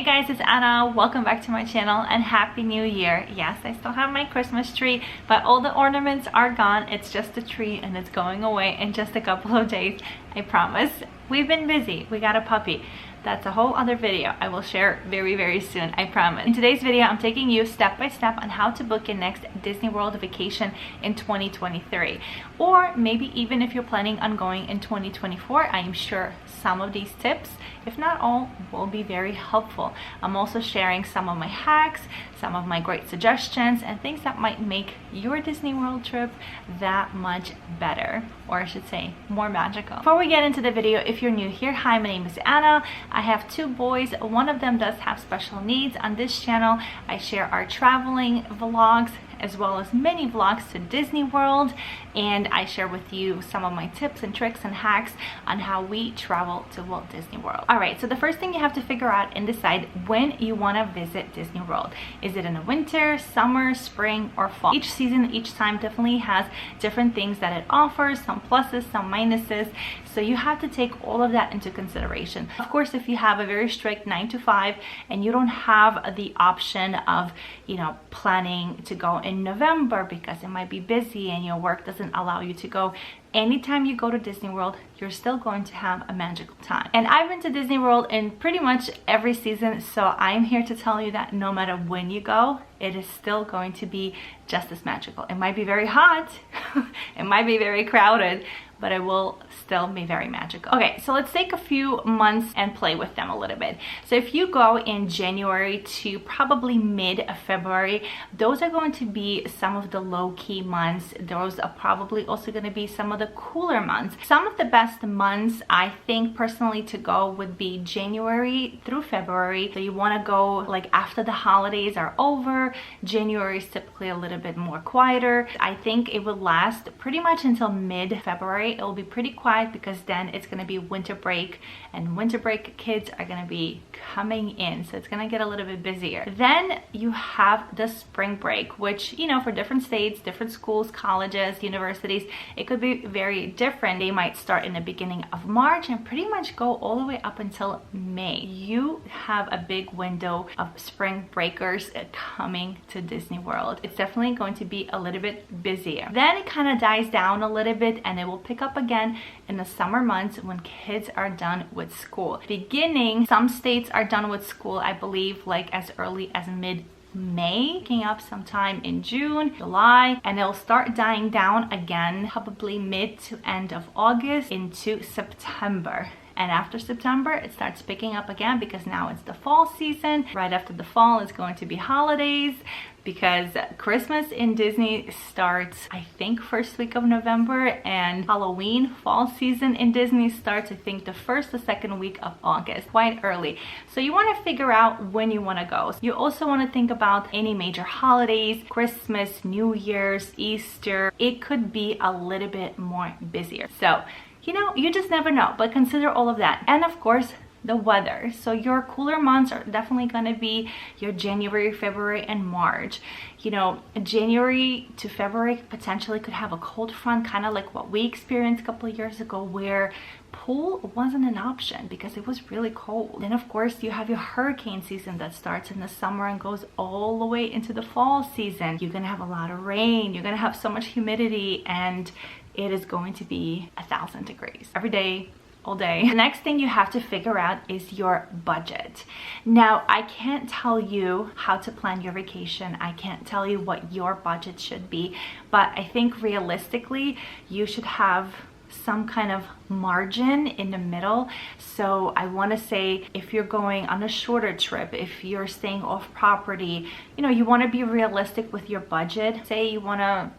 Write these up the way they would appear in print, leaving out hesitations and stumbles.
Hey guys, it's Anna. Welcome back to my channel and Happy New Year. Yes, I still have my Christmas tree, but all the ornaments are gone. It's just a tree and it's going away in just a couple of days, I promise. We've been busy. We got a puppy. That's a whole other video I will share very soon, I promise. In today's video, I'm taking you step by step on how to book your next Disney World vacation in 2023. Or maybe even if you're planning on going in 2024, I am sure some of these tips, if not all, will be very helpful. I'm also sharing some of my hacks, some of my great suggestions, and things that might make your Disney World trip that much better, or I should say more magical. Before we get into the video, if you're new here, hi, my name is Anna. I have two boys. One of them does have special needs. On this channel, I share our traveling vlogs as well as many vlogs to Disney World, and I share with you some of my tips and tricks and hacks on how we travel to Walt Disney World. Alright, so the first thing you have to figure out and decide when you want to visit Disney World. Is it in the winter, summer, spring, or fall? Each season, each time definitely has different things that it offers, some pluses, some minuses, so you have to take all of that into consideration. Of course, if you have a very strict 9 to 5 and you don't have the option of, planning to go in November because it might be busy and your work doesn't allow you to go, anytime you go to Disney World, you're still going to have a magical time. And I've been to Disney World in pretty much every season, so I'm here to tell you that no matter when you go, it is still going to be just as magical. It might be very hot, it might be very crowded, but it will still be very magical. Okay, so let's take a few months and play with them a little bit. So if you go in January to probably mid-February, those are going to be some of the low-key months. Those are probably also going to be some of the cooler months. Some of the best months, I think personally, to go would be January through February. So you want to go like after the holidays are over. January is typically a little bit more quieter. I think it will last pretty much until mid-February. It will be pretty quiet because then it's going to be winter break, and winter break kids are going to be coming in, so it's going to get a little bit busier. Then you have the spring break, which, for different states, different schools, colleges, universities, it could be very different. They might start in the beginning of March and pretty much go all the way up until May. You have a big window of spring breakers coming to Disney World. It's definitely going to be a little bit busier. Then it kind of dies down a little bit and it will pick up again in the summer months when kids are done with school. Beginning, some states are done with school, I believe, like as early as mid-May, picking up sometime in June, July, and it'll start dying down again probably mid to end of August into September. And after September, it starts picking up again because now it's the fall season. Right after the fall is going to be holidays, because Christmas in Disney starts, I think, first week of November, and Halloween fall season in Disney starts, I think, the first or second week of August, quite early. So you want to figure out when you want to go. You also want to think about any major holidays, Christmas, New Year's, Easter. It could be a little bit more busier. So, you just never know, but consider all of that. And of course, the weather. So your cooler months are definitely going to be your January, February, and March. January to February potentially could have a cold front, kind of like what we experienced a couple of years ago, where pool wasn't an option because it was really cold. Then of course you have your hurricane season that starts in the summer and goes all the way into the fall season. You're gonna have a lot of rain, you're gonna have so much humidity, and it is going to be 1,000 degrees every day, all day. The next thing you have to figure out is your budget. Now, I can't tell you how to plan your vacation. I can't tell you what your budget should be, but I think realistically, you should have some kind of margin in the middle. So I want to say, if you're going on a shorter trip, if you're staying off property, you want to be realistic with your budget. Say you want to,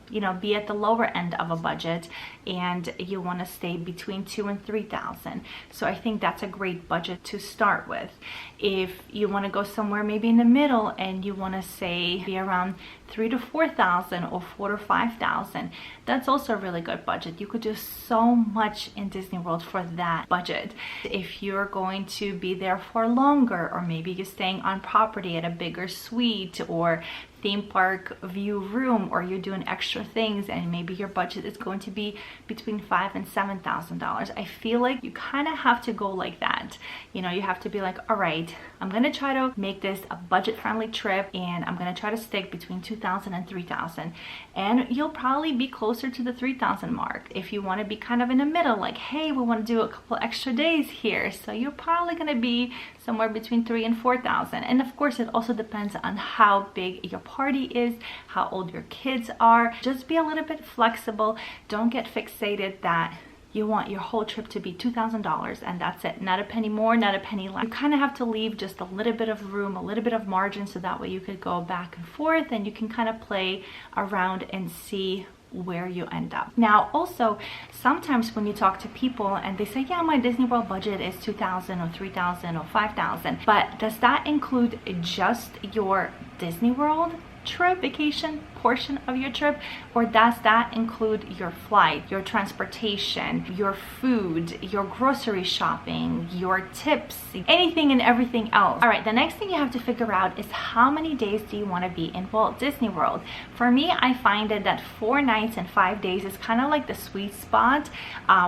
be at the lower end of a budget and you want to stay between 2,000 and 3,000. So I think that's a great budget to start with. If you want to go somewhere maybe in the middle and you want to say be around 3,000 to 4,000 or 4,000 to 5,000, that's also a really good budget. You could do so much in Disney World for that budget. If you're going to be there for longer, or maybe you're staying on property at a bigger suite or theme park view room, or you're doing extra things and maybe your budget is going to be between $5,000 and $7,000. I feel like you kind of have to go like that. You know, you have to be like, all right, I'm gonna try to make this a budget-friendly trip, and I'm gonna try to stick between $2,000 and $3,000, and you'll probably be closer to the $3,000 mark. If you want to be kind of in the middle, like, hey, we want to do a couple extra days here, so you're probably gonna be somewhere between $3,000 and $4,000. And of course, it also depends on how big your party is, how old your kids are. Just be a little bit flexible. Don't get fixated that you want your whole trip to be $2,000 and that's it. Not a penny more, not a penny less. You kind of have to leave just a little bit of room, a little bit of margin, so that way you could go back and forth and you can kind of play around and see where you end up. Now also, sometimes when you talk to people and they say, yeah, my Disney World budget is $2,000 or $3,000 or $5,000, but does that include just your Disney World trip, vacation portion of your trip, or does that include your flight, your transportation, your food, your grocery shopping, your tips, anything and everything else? All right, the next thing you have to figure out is how many days do you want to be in Walt Disney World. For me, I find it that 4 nights and 5 days is kind of like the sweet spot.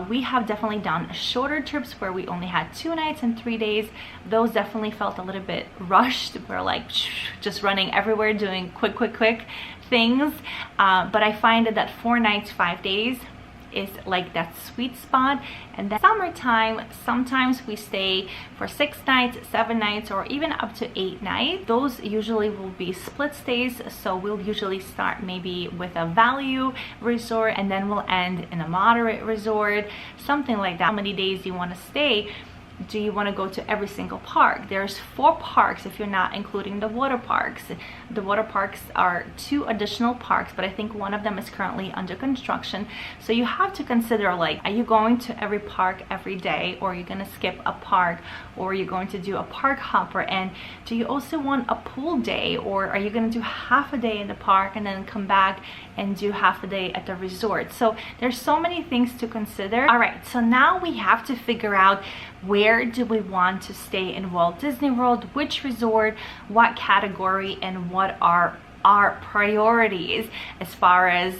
We have definitely done shorter trips where we only had 2 nights and 3 days. Those definitely felt a little bit rushed. We're like just running everywhere, doing quick things, but I find that 4 nights 5 days is like that sweet spot. And then summertime, sometimes we stay for 6 nights, 7 nights, or even up to 8 nights. Those usually will be split stays, so we'll usually start maybe with a value resort and then we'll end in a moderate resort, something like that. How many days do you want to stay? Do you want to go to every single park? There's 4 parks if you're not including the water parks. The water parks are 2 additional parks, but I think one of them is currently under construction. So you have to consider, like, are you going to every park every day, or are you going to skip a park, or are you going to do a park hopper? And do you also want a pool day, or are you going to do half a day in the park and then come back and do half a day at the resort? So there's so many things to consider. All right, so now we have to figure out, where do we want to stay in Walt Disney World, which resort, what category, and what are our priorities as far as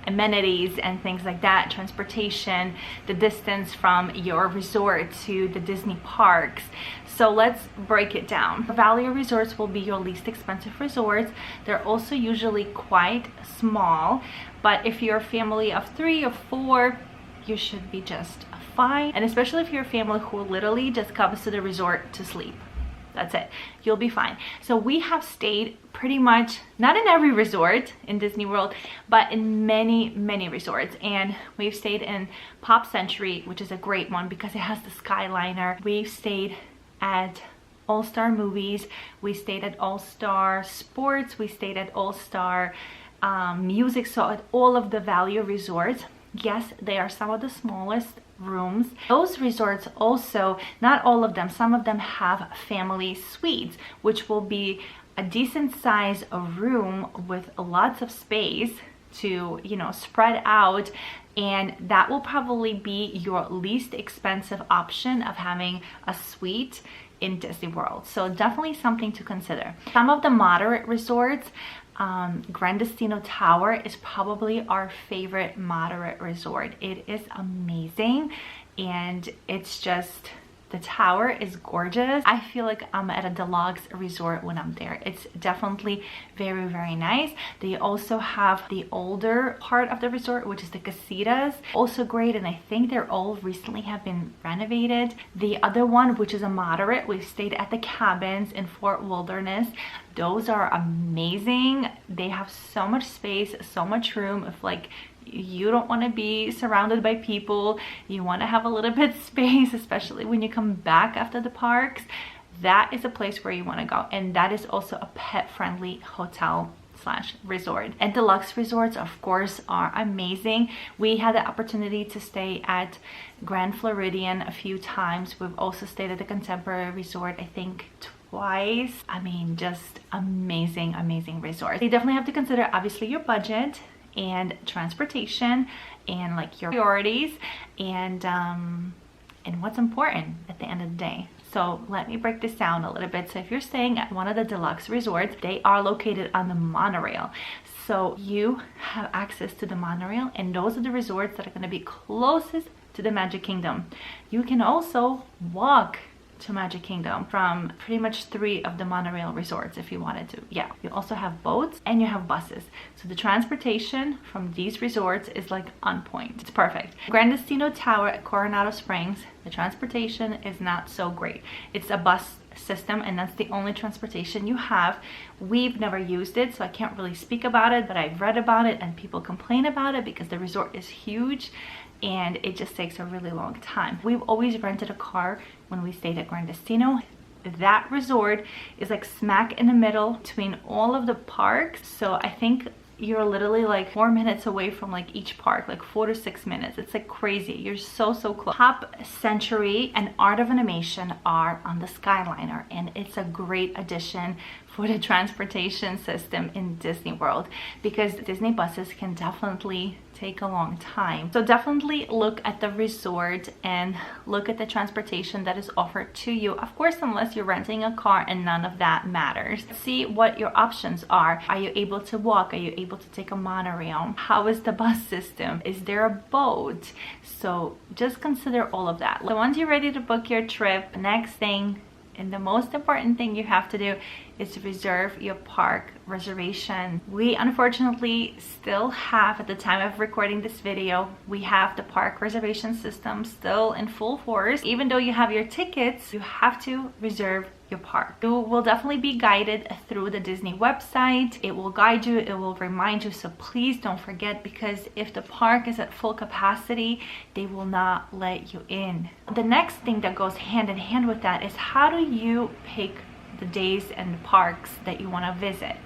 amenities and things like that, transportation, the distance from your resort to the Disney parks. So let's break it down. Value resorts will be your least expensive resorts. They're also usually quite small, but if you're a family of 3 or 4, you should be just fine. And especially if you're a family who literally just comes to the resort to sleep, that's it, you'll be fine. So we have stayed pretty much, not in every resort in Disney World, but in many resorts. And we've stayed in Pop Century, which is a great one because it has the Skyliner. We've stayed at All Star Movies, we stayed at All Star Sports, we stayed at All Star Music. So at all of the value resorts, yes, they are some of the smallest rooms. Those resorts also, not all of them, some of them have family suites, which will be a decent size of room with lots of space to, you know, spread out, and that will probably be your least expensive option of having a suite in Disney World. So definitely something to consider. Some of the moderate resorts, Grand Destino Tower is probably our favorite moderate resort. It is amazing, and it's just, the tower is gorgeous. I feel like I'm at a deluxe resort when I'm there. It's definitely very nice. They also have the older part of the resort, which is the casitas, also great, and I think they're all recently have been renovated. The other one, which is a moderate, we stayed at the cabins in Fort Wilderness. Those are amazing. They have so much space, so much room. If like you don't want to be surrounded by people, you want to have a little bit space, especially when you come back after the parks, that is a place where you want to go. And that is also a pet-friendly hotel slash resort. And deluxe resorts, of course, are amazing. We had the opportunity to stay at Grand Floridian a few times. We've also stayed at the Contemporary Resort, I think twice. I mean, just amazing resort. You definitely have to consider, obviously, your budget and transportation and like your priorities and what's important at the end of the day. So let me break this down a little bit. So if you're staying at one of the deluxe resorts, they are located on the monorail. So you have access to the monorail, and those are the resorts that are going to be closest to the Magic Kingdom. You can also walk to Magic Kingdom from pretty much 3 of the monorail resorts if you wanted to. Yeah, you also have boats and you have buses. So the transportation from these resorts is like on point. It's perfect. Grand Destino Tower at Coronado Springs, the transportation is not so great. It's a bus system, and that's the only transportation you have. We've never used it, so I can't really speak about it, but I've read about it and people complain about it because the resort is huge and it just takes a really long time. We've always rented a car when we stayed at Grand Destino. That resort is like smack in the middle between all of the parks, so I think you're literally like 4 minutes away from like each park, like 4 to 6 minutes. It's like crazy. You're so close. Hop Century and Art of Animation are on the Skyliner, and it's a great addition for the transportation system in Disney World because Disney buses can definitely take a long time. So definitely look at the resort and look at the transportation that is offered to you. Of course, unless you're renting a car, and none of that matters. See what your options are. Are you able to walk? Are you able to take a monorail? How is the bus system? Is there a boat? So just consider all of that. So once you're ready to book your trip, next thing and the most important thing you have to do is to reserve your park reservation. We unfortunately still have, at the time of recording this video, we have the park reservation system still in full force. Even though you have your tickets, you have to reserve your park. You will definitely be guided through the Disney website. It will guide you, it will remind you, so please don't forget, because if the park is at full capacity, they will not let you in. The next thing that goes hand in hand with that is, how do you pick the days and the parks that you want to visit?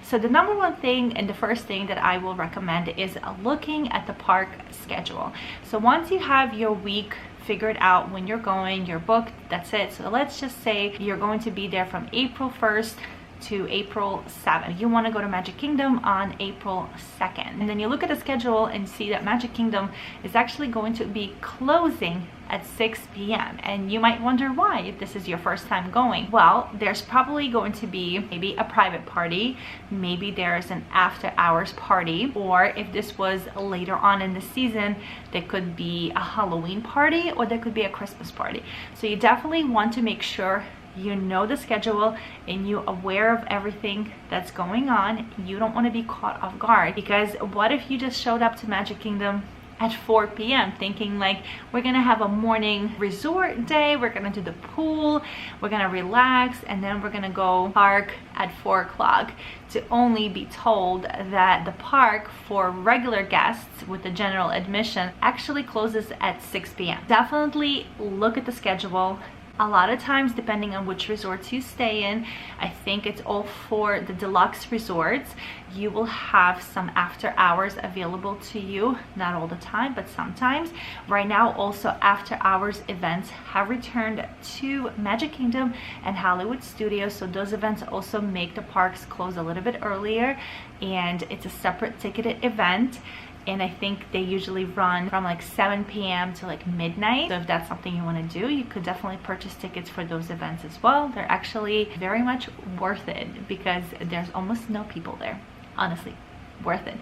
So the number one thing and the first thing that I will recommend is looking at the park schedule. So once you have your week figured out when you're going, you're booked, that's it. So let's just say you're going to be there from April 1st to April 7th. You want to go to Magic Kingdom on April 2nd. And then you look at the schedule and see that Magic Kingdom is actually going to be closing at 6 p.m. And you might wonder why, if this is your first time going. Well, there's probably going to be maybe a private party, maybe there's an after hours party, or if this was later on in the season, there could be a Halloween party or there could be a Christmas party. So you definitely want to make sure you know the schedule and you're aware of everything that's going on. You don't want to be caught off guard, because what if you just showed up to Magic Kingdom at 4 p.m. thinking like, we're gonna have a morning resort day, we're gonna do the pool, we're gonna relax, and then we're gonna go park at 4 o'clock, to only be told that the park for regular guests with the general admission actually closes at 6 p.m. Definitely look at the schedule. A lot of times, depending on which resorts you stay in, I think it's all for the deluxe resorts, you will have some after hours available to you. Not all the time, but sometimes. Right now, also after hours events have returned to Magic Kingdom and Hollywood Studios, so those events also make the parks close a little bit earlier, and it's a separate ticketed event. And I think they usually run from like 7 p.m. to like midnight. So if that's something you want to do, you could definitely purchase tickets for those events as well. They're actually very much worth it because there's almost no people there. Honestly, worth it.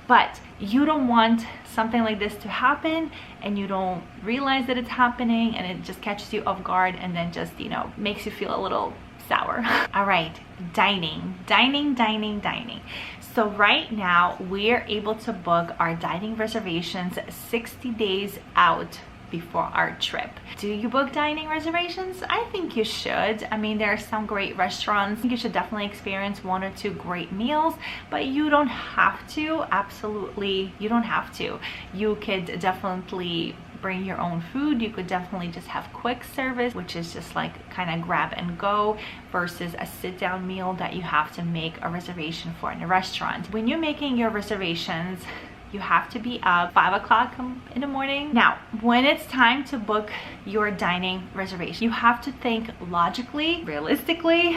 But you don't want something like this to happen and you don't realize that it's happening, and it just catches you off guard and then just, you know, makes you feel a little sour. All right, dining. So right now we're able to book our dining reservations 60 days out before our trip. Do you book dining reservations? I think you should. I mean, there are some great restaurants. I think you should definitely experience 1 or 2 great meals, but you don't have to. Absolutely, you don't have to. You could definitely bring your own food. You could definitely just have quick service, which is just like kind of grab and go, versus a sit down meal that you have to make a reservation for in a restaurant. When you're making your reservations, you have to be up 5 o'clock in the morning. Now, when it's time to book your dining reservation, you have to think logically, realistically,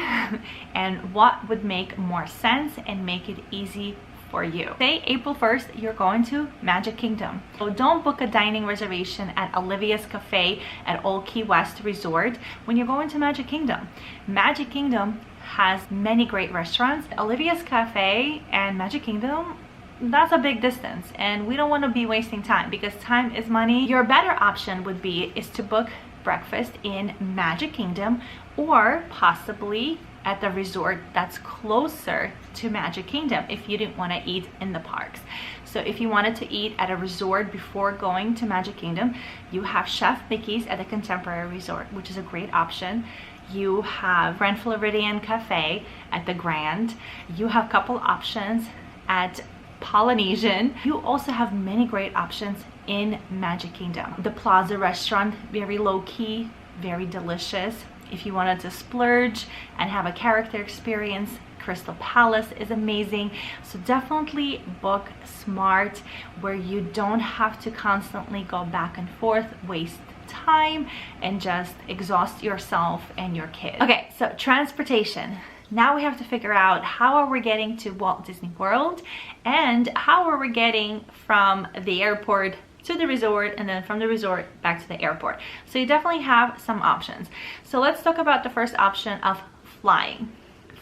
and what would make more sense and make it easy for you. Say April 1st, you're going to Magic Kingdom. So don't book a dining reservation at Olivia's Cafe at Old Key West Resort when you're going to Magic Kingdom. Magic Kingdom has many great restaurants. Olivia's Cafe and Magic Kingdom, that's a big distance, and we don't want to be wasting time because time is money. Your better option would be is to book breakfast in Magic Kingdom or possibly at the resort that's closer to Magic Kingdom if you didn't want to eat in the parks. So if you wanted to eat at a resort before going to Magic Kingdom, you have Chef Mickey's at the Contemporary Resort, which is a great option. You have Grand Floridian Cafe at the Grand. You have a couple options at Polynesian. You also have many great options in Magic Kingdom. The Plaza restaurant, very low-key, very delicious. If you wanted to splurge and have a character experience, Crystal Palace is amazing. So definitely book smart where you don't have to constantly go back and forth, waste time, and just exhaust yourself and your kids. Okay, so transportation. Now we have to figure out how are we getting to Walt Disney World and how are we getting from the airport to the resort and then from the resort back to the airport. So you definitely have some options. So let's talk about the first option of flying.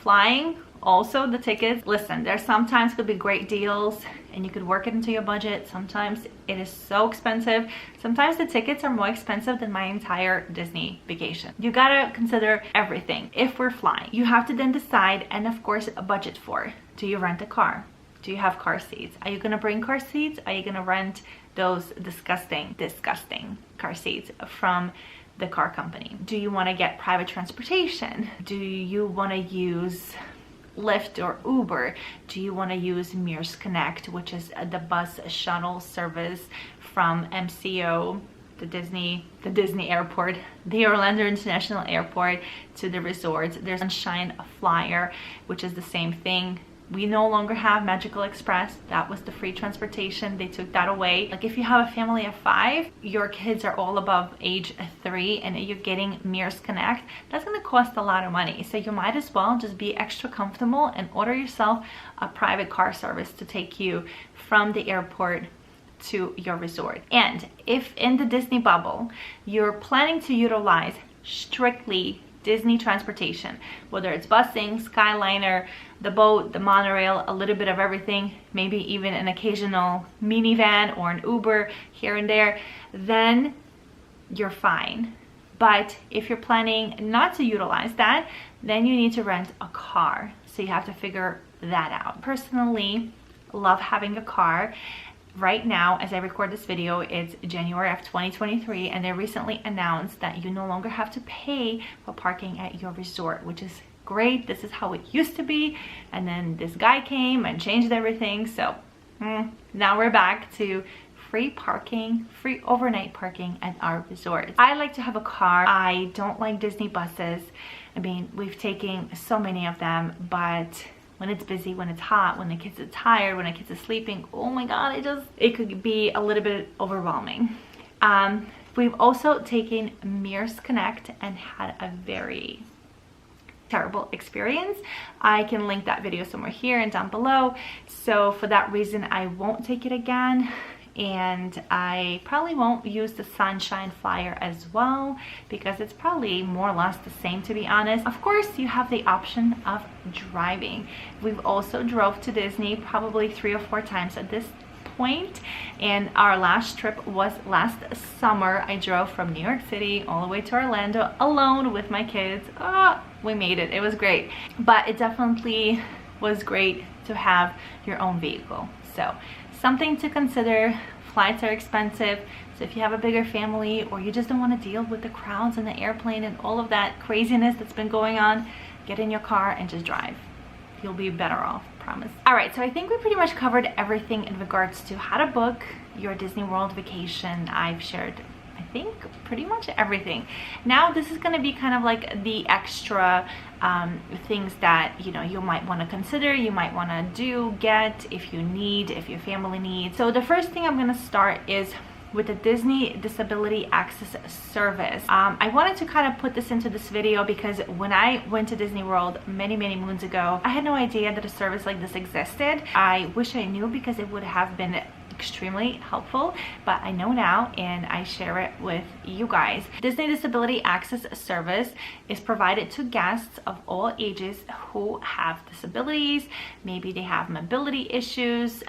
Flying, also the tickets. Listen, there sometimes could be great deals and you could work it into your budget. Sometimes it is so expensive. Sometimes the tickets are more expensive than my entire Disney vacation. You gotta consider everything. If we're flying, you have to then decide and of course a budget for. Do you rent a car? Do you have car seats? Are you gonna bring car seats? Are you gonna rent those disgusting car seats from the car company? Do you want to get private transportation? Do you want to use Lyft or Uber? Do you want to use MEARS Connect, which is the bus shuttle service from MCO, the Disney airport, the Orlando International Airport to the resorts? There's Sunshine Flyer, which is the same thing. We no longer have Magical Express. That was the free transportation. They took that away. Like if you have a family of 5, your kids are all above age 3 and you're getting MEARS Connect, that's gonna cost a lot of money. So you might as well just be extra comfortable and order yourself a private car service to take you from the airport to your resort. And if in the Disney bubble, you're planning to utilize strictly Disney transportation, whether it's busing, Skyliner, the boat, the monorail, a little bit of everything, maybe even an occasional minivan or an Uber here and there, then you're fine. But if you're planning not to utilize that, then you need to rent a car. So you have to figure that out. Personally, love having a car. Right now, as I record this video, it's January of 2023, and they recently announced that you no longer have to pay for parking at your resort, which is great. This is how it used to be, and then this guy came and changed everything. So now we're back to free parking, free overnight parking at our resorts. I like to have a car. I don't like Disney buses. I mean, we've taken so many of them, but when it's busy, when it's hot, when the kids are tired, when the kids are sleeping, oh my god, it could be a little bit overwhelming. We've also taken MEARS Connect and had a very terrible experience. I can link that video somewhere here and down below. So for that reason, I won't take it again. And I probably won't use the Sunshine Flyer as well because it's probably more or less the same, to be honest. Of course, you have the option of driving. We've also drove to Disney probably 3 or 4 times at this point, and our last trip was last summer. I drove from New York City all the way to Orlando alone with my kids. We made it. It was great, but it definitely was great to have your own vehicle. So something to consider. Flights are expensive, so if you have a bigger family or you just don't want to deal with the crowds in the airplane and all of that craziness that's been going on, get in your car and just drive. You'll be better off, promise. All right, so I think we pretty much covered everything in regards to how to book your Disney World vacation. I've shared, I think, pretty much everything. Now this is going to be kind of like the extra things that you might want to consider, you might want to get if you need, if your family needs. So the first thing I'm going to start is with the Disney Disability Access Service. I wanted to kind of put this into this video because when I went to Disney World many moons ago, I had no idea that a service like this existed. I wish I knew because it would have been extremely helpful, but I know now and I share it with you guys. Disney Disability Access Service is provided to guests of all ages who have disabilities. Maybe they have mobility issues,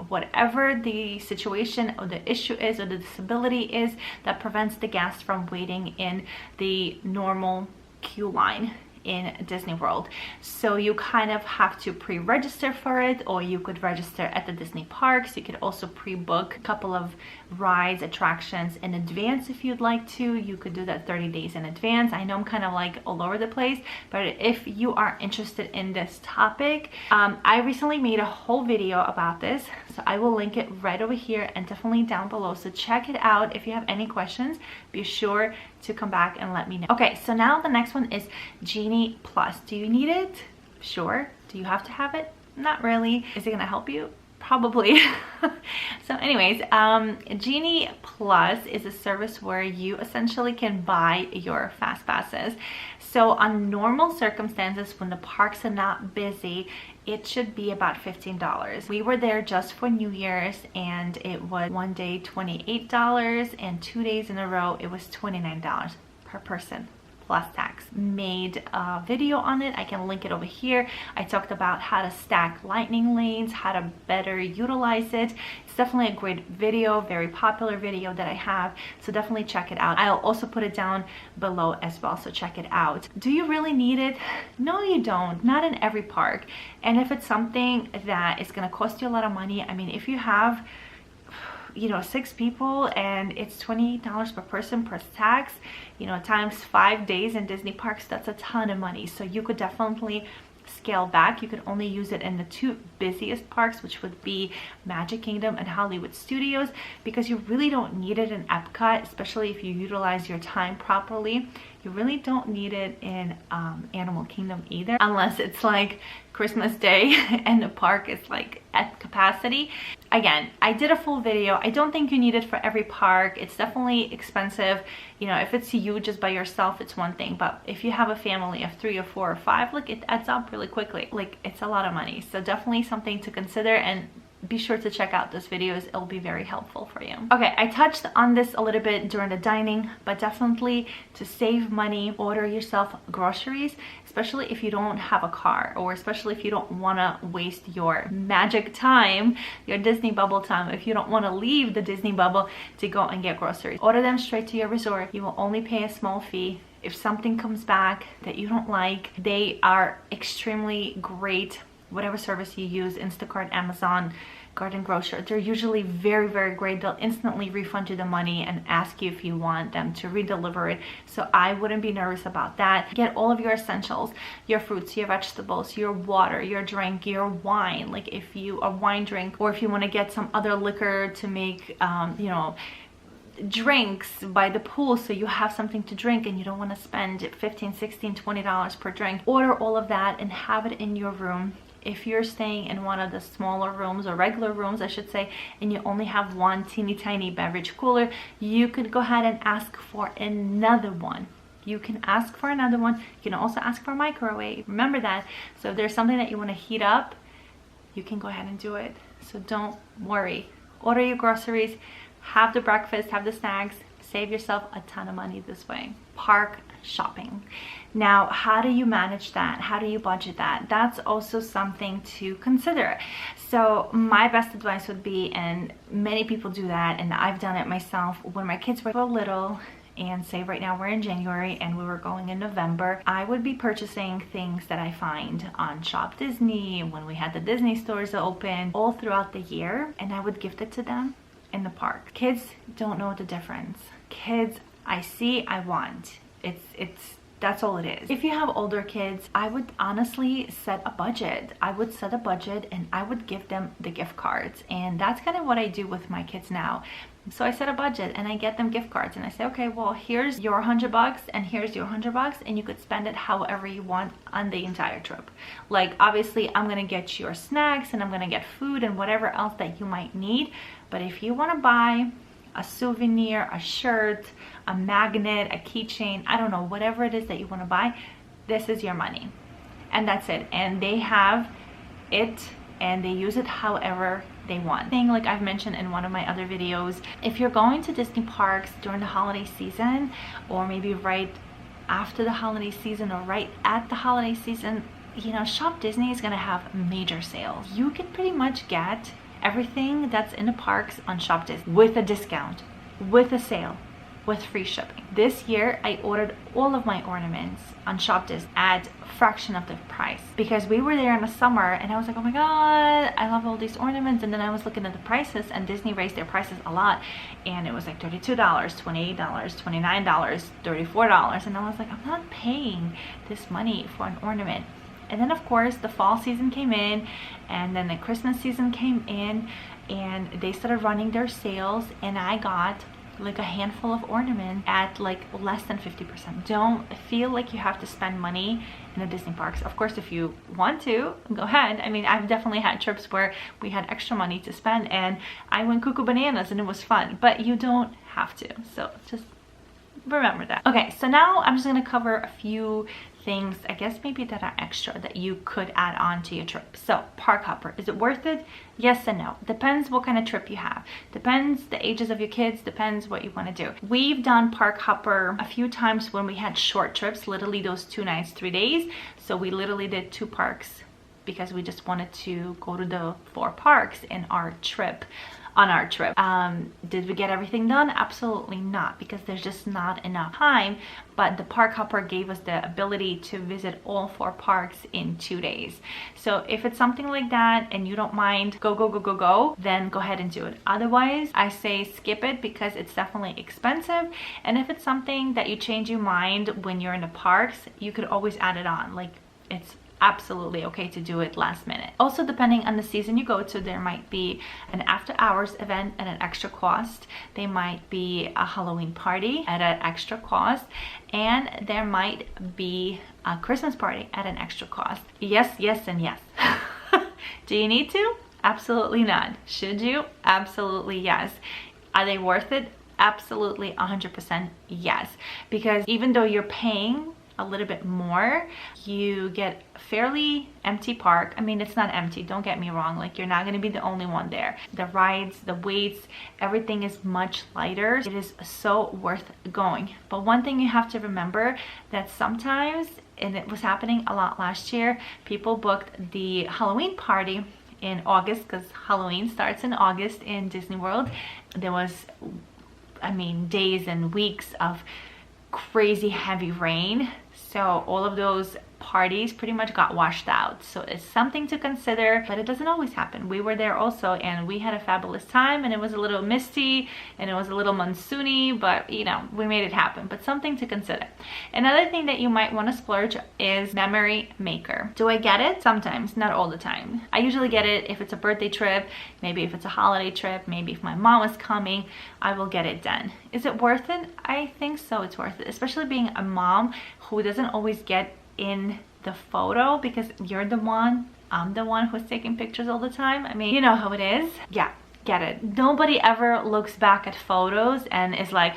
whatever the situation or the issue is or the disability is that prevents the guest from waiting in the normal queue line in Disney World. So you kind of have to pre-register for it, or you could register at the Disney parks. You could also pre-book a couple of rides, attractions in advance if you'd like to. You could do that 30 days in advance. I know I'm kind of like all over the place, but if you are interested in this topic, I recently made a whole video about this, so I will link it right over here and definitely down below, so check it out. If you have any questions, be sure to come back and let me know. Okay, so now the next one is GENIE Plus. Do you need it? Sure. Do you have to have it? Not really. Is it gonna help you? Probably. So anyways, GENIE Plus is a service where you essentially can buy your fast passes. So on normal circumstances, when the parks are not busy, it should be about $15. We were there just for New Year's and it was one day $28 and 2 days in a row it was $29 per person plus tax. Made a video on it. I can link it over here. I talked about how to stack lightning lanes, how to better utilize it. It's definitely a great video, very popular video that I have, so definitely check it out. I'll also put it down below as well, so check it out. Do you really need it? No, you don't. Not in every park. And if it's something that is going to cost you a lot of money, I mean, if you have, you know, 6 people and it's $28 per person plus tax, you know, times 5 days in Disney parks, that's a ton of money. So you could definitely scale back. You could only use it in the 2 busiest parks, which would be Magic Kingdom and Hollywood Studios, because you really don't need it in Epcot, especially if you utilize your time properly. You really don't need it in Animal Kingdom either, unless it's like Christmas Day and the park is like at capacity. Again, I did a full video. I don't think you need it for every park. It's definitely expensive. You know, if it's you just by yourself, it's one thing, but if you have a family of 3 or 4 or 5, look, it adds up really quickly. Like, it's a lot of money. So definitely something to consider, and be sure to check out those videos. It'll be very helpful for you. Okay, I touched on this a little bit during the dining, but definitely to save money, order yourself groceries, especially if you don't have a car, or especially if you don't want to waste your magic time, your Disney bubble time, if you don't want to leave the Disney bubble to go and get groceries. Order them straight to your resort. You will only pay a small fee. If something comes back that you don't like, they are extremely great. Whatever service you use, Instacart, Amazon, Garden Grocer, they're usually very great. They'll instantly refund you the money and ask you if you want them to redeliver it. So I wouldn't be nervous about that. Get all of your essentials, your fruits, your vegetables, your water, your drink, your wine. Like if you a wine drink, or if you want to get some other liquor to make, you know, drinks by the pool, so you have something to drink and you don't want to spend $15, $16, $20 per drink. Order all of that and have it in your room. If you're staying in one of the smaller rooms, or regular rooms I should say, and you only have one teeny tiny beverage cooler, you could go ahead and ask for another one. You can ask for another one. You can also ask for a microwave. Remember that. So if there's something that you want to heat up, you can go ahead and do it. So don't worry. Order your groceries, have the breakfast, have the snacks, save yourself a ton of money this way. Park shopping. Now, how do you manage that? How do you budget that? That's also something to consider. So my best advice would be, and many people do that, and I've done it myself, when my kids were little, and say right now we're in January and we were going in November, I would be purchasing things that I find on Shop Disney, when we had the Disney stores open, all throughout the year, and I would gift it to them in the park. Kids don't know the difference. Kids, I see, I want. That's all it is. If you have older kids, I would honestly set a budget. I would set a budget and I would give them the gift cards. And that's kind of what I do with my kids now. So I set a budget and I get them gift cards and I say, okay, well, here's your $100 and here's your $100, and you could spend it however you want on the entire trip. Like, obviously I'm gonna get your snacks and I'm gonna get food and whatever else that you might need. But if you wanna buy a souvenir, a shirt, a magnet, a keychain, I don't know, whatever it is that you want to buy, this is your money. And that's it. And they have it and they use it however they want. Thing like I've mentioned in one of my other videos, if you're going to Disney parks during the holiday season, or maybe right after the holiday season or right at the holiday season, you know, Shop Disney is gonna have major sales. You can pretty much get everything that's in the parks on Shop Disney with a discount, with a sale, with free shipping. This year I ordered all of my ornaments on Shop Disney at a fraction of the price, because we were there in the summer and I was like, oh my god, I love all these ornaments. And then I was looking at the prices, and Disney raised their prices a lot, and it was like $32, $28, $29, $34, and I was like, I'm not paying this money for an ornament. And then of course the fall season came in, and then the Christmas season came in, and they started running their sales, and I got like a handful of ornaments at like less than 50%. Don't feel like you have to spend money in the Disney parks. Of course, if you want to, go ahead. I mean, I've definitely had trips where we had extra money to spend and I went cuckoo bananas and it was fun, but you don't have to. So just remember that. Okay, so now I'm just gonna cover a few things, I guess maybe that are extra that you could add on to your trip. So park hopper, is it worth it? Yes and no. Depends what kind of trip you have. Depends the ages of your kids, depends what you want to do. We've done park hopper a few times when we had short trips, literally those 2 nights, 3 days. So we literally did 2 parks because we just wanted to go to the 4 parks in our trip. On our trip. Did we get everything done? Absolutely not, because there's just not enough time. But the park hopper gave us the ability to visit all 4 parks in 2 days. So if it's something like that and you don't mind go, then go ahead and do it. Otherwise, I say skip it, because it's definitely expensive. And if it's something that you change your mind when you're in the parks, you could always add it on. Like, it's absolutely okay to do it last minute. Also, depending on the season you go to, there might be an after hours event at an extra cost. There might be a Halloween party at an extra cost, and there might be a Christmas party at an extra cost. Yes, yes, and yes. Do you need to? Absolutely not. Should you? Absolutely yes. Are they worth it? Absolutely 100% yes. Because even though you're paying a little bit more, you get a fairly empty park. I mean, it's not empty, don't get me wrong, like you're not going to be the only one there. The rides, the waits, everything is much lighter. It is so worth going. But one thing you have to remember, that sometimes, and it was happening a lot last year, people booked the Halloween party in August, because Halloween starts in August in Disney World. There was, I mean, days and weeks of crazy heavy rain, so all of those parties pretty much got washed out. So it's something to consider, but it doesn't always happen. We were there also and we had a fabulous time, and it was a little misty and it was a little monsoony, but you know, we made it happen. But something to consider. Another thing that you might want to splurge is memory maker. Do I get it? Sometimes, not all the time. I usually get it if it's a birthday trip, maybe if it's a holiday trip, maybe if my mom is coming, I will get it done. Is it worth it? I think so, it's worth it, especially being a mom who doesn't always get in the photo, because you're the one, I'm the one who's taking pictures all the time. I mean, you know how it is. Yeah, get it. Nobody ever looks back at photos and is like,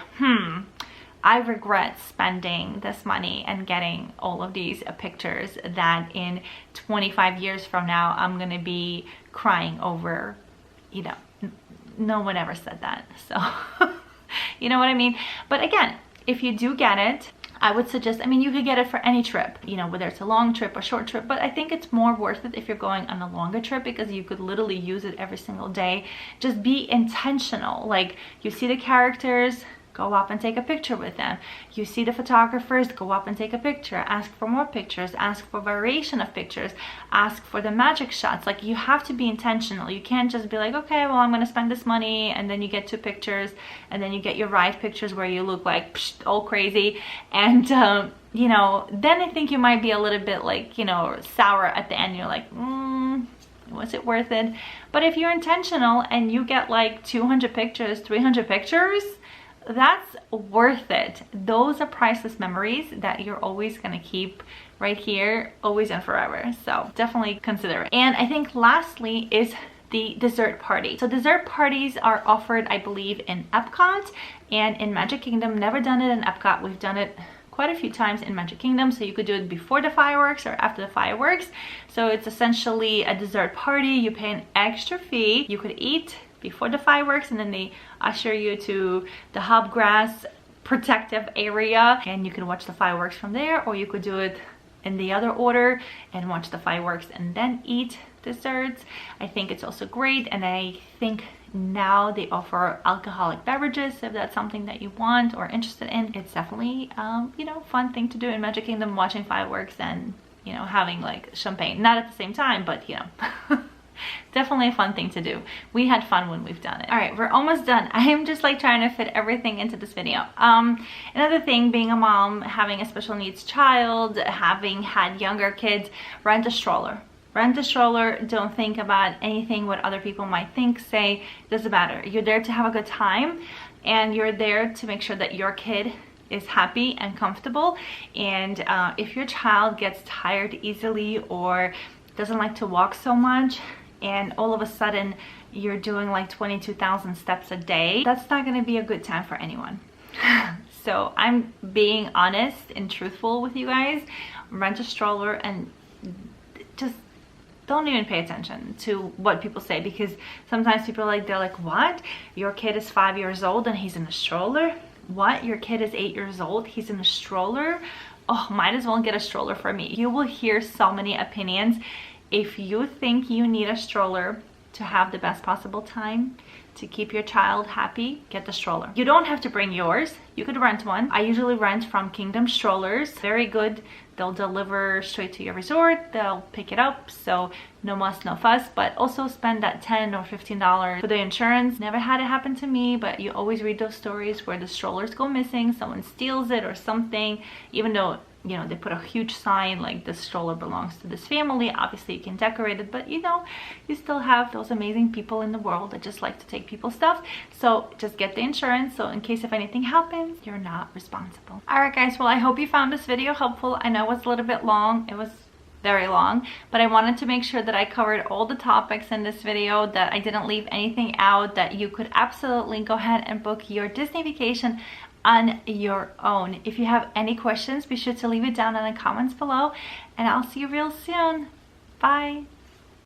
I regret spending this money and getting all of these pictures that in 25 years from now I'm gonna be crying over. You know, no one ever said that, so you know what I mean. But again, if you do get it, I would suggest, I mean, you could get it for any trip, you know, whether it's a long trip or short trip, but I think it's more worth it if you're going on a longer trip, because you could literally use it every single day. Just be intentional. Like, you see the characters, go up and take a picture with them. You see the photographers, go up and take a picture. Ask for more pictures, ask for variation of pictures, ask for the magic shots. Like, you have to be intentional. You can't just be like, okay, well, I'm gonna spend this money, and then you get 2 pictures, and then you get your ride pictures where you look like all crazy, and you know, then I think you might be a little bit like, you know, sour at the end. You're like, was it worth it? But if you're intentional and you get like 200 pictures, 300 pictures, that's worth it. Those are priceless memories that you're always gonna keep right here, always and forever. So definitely consider it. And I think lastly is the dessert party. So dessert parties are offered, I believe, in Epcot and in Magic Kingdom. Never done it in Epcot. We've done it quite a few times in Magic Kingdom, so you could do it before the fireworks or after the fireworks. So it's essentially a dessert party. You pay an extra fee. You could eat before the fireworks, and then they usher you to the hobgrass protective area, and you can watch the fireworks from there, or you could do it in the other order and watch the fireworks and then eat desserts. I think it's also great, and I think now they offer alcoholic beverages if that's something that you want or interested in. It's definitely you know, fun thing to do in Magic Kingdom, watching fireworks and, you know, having like champagne, not at the same time, but you know. Definitely a fun thing to do. We had fun when we've done it. All right, we're almost done. I am just like trying to fit everything into this video. Another thing, being a mom, having a special needs child, having had younger kids, rent a stroller. Rent a stroller. Don't think about anything what other people might think, say. Doesn't matter. You're there to have a good time, and you're there to make sure that your kid is happy and comfortable. And if your child gets tired easily or doesn't like to walk so much, and all of a sudden you're doing like 22,000 steps a day, that's not going to be a good time for anyone. So I'm being honest and truthful with you guys. Rent a stroller and just don't even pay attention to what people say, because sometimes people are like, they're like, what? Your kid is 5 years old and he's in a stroller? What? Your kid is 8 years old, he's in a stroller? Oh, might as well get a stroller for me. You will hear so many opinions. If you think you need a stroller to have the best possible time, to keep your child happy, get the stroller. You don't have to bring yours. You could rent one. I usually rent from Kingdom Strollers. Very good. They'll deliver straight to your resort. They'll pick it up. So no muss, no fuss. But also spend that $10 or $15 for the insurance. Never had it happen to me, but you always read those stories where the strollers go missing, someone steals it or something, even though, you know, they put a huge sign like this stroller belongs to this family. Obviously you can decorate it, but you know, you still have those amazing people in the world that just like to take people's stuff. So just get the insurance, so in case if anything happens, you're not responsible. All right guys, well, I hope you found this video helpful. I know it was a little bit long. It was very long, but I wanted to make sure that I covered all the topics in this video, that I didn't leave anything out, that you could absolutely go ahead and book your Disney vacation on your own. If you have any questions, be sure to leave it down in the comments below, and I'll see you real soon. Bye.